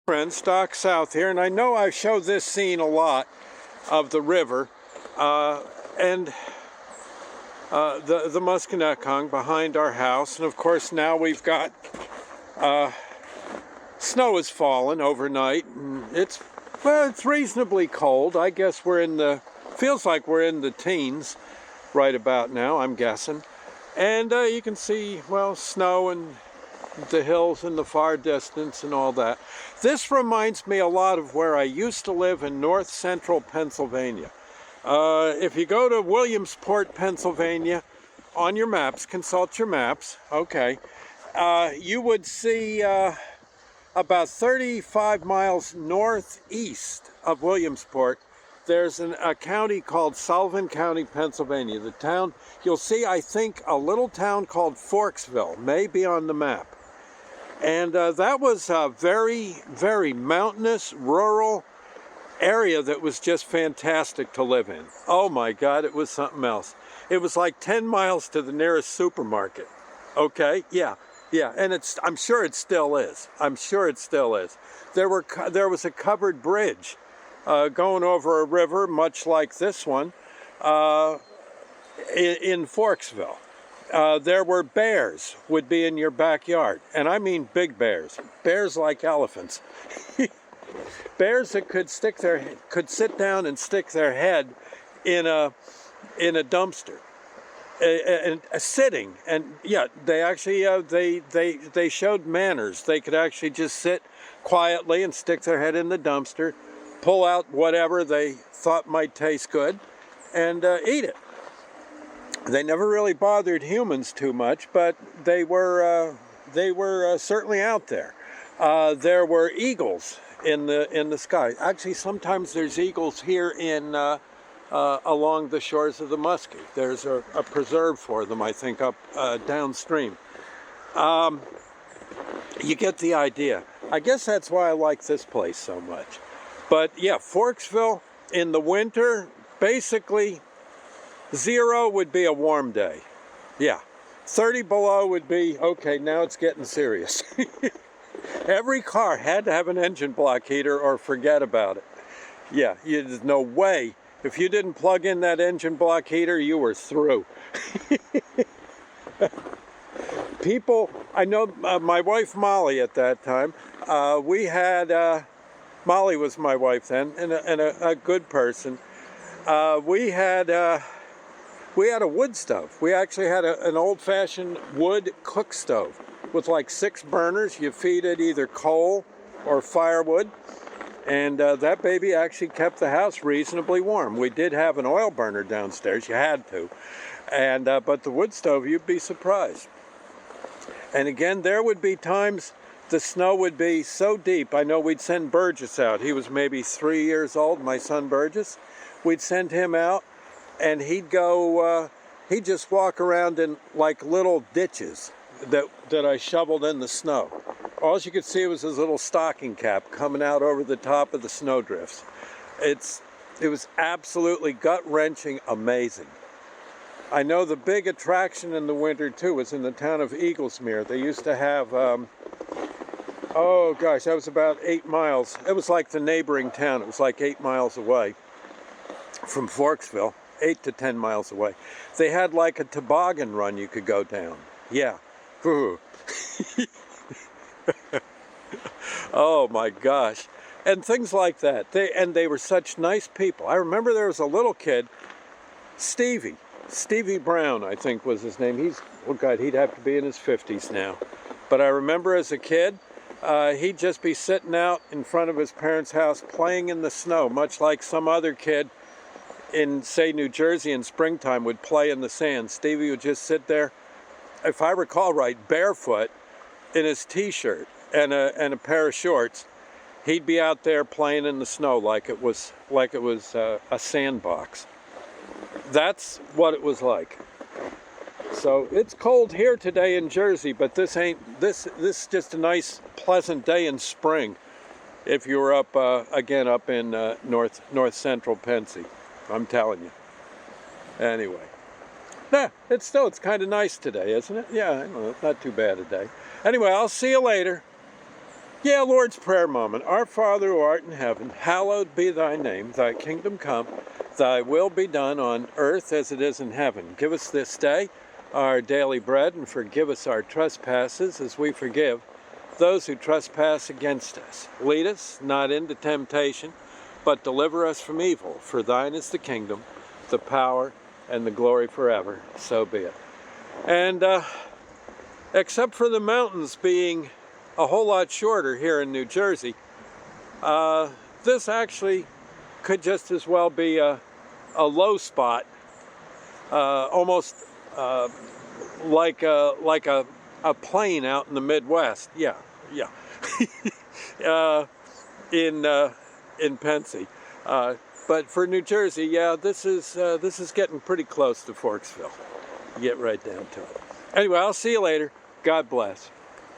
Friends, Doc South here, and I know I've showed this scene a lot of the river and the Musconetcong behind our house, and of course now we've got snow has fallen overnight, and it's reasonably cold. I guess feels like we're in the teens right about now, I'm guessing, and you can see, well, snow and the hills in the far distance and all that. This reminds me a lot of where I used to live in north central Pennsylvania. If you go to Williamsport, Pennsylvania, on your maps, consult your maps, okay, you would see about 35 miles northeast of Williamsport, there's a county called Sullivan County, Pennsylvania. The town, you'll see, I think, a little town called Forksville, may be on the map. And that was a very, very mountainous, rural area that was just fantastic to live in. Oh my God, it was something else. It was like 10 miles to the nearest supermarket. Okay, yeah, and I'm sure it still is. I'm sure it still is. There was a covered bridge going over a river, much like this one, in Forksville. There were bears would be in your backyard, and I mean big bears like elephants. Bears that could sit down and stick their head in a dumpster, and sitting. And yeah, they actually they showed manners. They could actually just sit quietly and stick their head in the dumpster, pull out whatever they thought might taste good, and eat it. They never really bothered humans too much, but they were certainly out there. There were eagles in the sky. Actually, sometimes there's eagles here in along the shores of the Muskie. There's a preserve for them, I think, up downstream. You get the idea. I guess that's why I like this place so much. But yeah, Forksville in the winter, basically 0 would be a warm day. Yeah. 30 below would be, okay, now it's getting serious. Every car had to have an engine block heater or forget about it. Yeah, there's no way. If you didn't plug in that engine block heater, you were through. People, I know my wife Molly at that time, we had, Molly was my wife then, and a good person. We had a wood stove. We actually had an old-fashioned wood cook stove with like 6 burners. You feed it either coal or firewood, and that baby actually kept the house reasonably warm. We did have an oil burner downstairs. You had to, and but the wood stove, you'd be surprised. And again, there would be times the snow would be so deep. I know we'd send Burgess out. He was maybe 3 years old, my son Burgess. We'd send him out, and he'd go, he'd just walk around in like little ditches that I shoveled in the snow. All you could see was his little stocking cap coming out over the top of the snowdrifts. It was absolutely gut-wrenching amazing. I know the big attraction in the winter too was in the town of Eaglesmere. They used to have, oh gosh, that was about 8 miles. It was like the neighboring town. It was like 8 miles away from Forksville. 8 to 10 miles away. They had like a toboggan run you could go down. Yeah. Oh my gosh. And things like that. They were such nice people. I remember there was a little kid, Stevie Brown, I think was his name. Oh God, he'd have to be in his 50s now. But I remember as a kid, he'd just be sitting out in front of his parents' house playing in the snow, much like some other kid in, say, New Jersey in springtime would play in the sand. Stevie would just sit there, if I recall right, barefoot in his t-shirt and a pair of shorts. He'd be out there playing in the snow like it was a sandbox. That's what it was like. So it's cold here today in Jersey, but this is just a nice, pleasant day in spring. If you were up again up in north central Pennsy. I'm telling you. Anyway. Nah, it's kind of nice today, isn't it? Yeah, I know, it's not too bad a day. Anyway, I'll see you later. Yeah, Lord's Prayer moment. Our Father who art in heaven, hallowed be thy name. Thy kingdom come, thy will be done on earth as it is in heaven. Give us this day our daily bread, and forgive us our trespasses as we forgive those who trespass against us. Lead us not into temptation, but deliver us from evil. For thine is the kingdom, the power, and the glory forever. So be it. And except for the mountains being a whole lot shorter here in New Jersey, this actually could just as well be a low spot, almost like a plain out in the Midwest. Yeah. In Pensy. But for New Jersey, yeah, this is getting pretty close to Forksville. Get right down to it. Anyway, I'll see you later. God bless.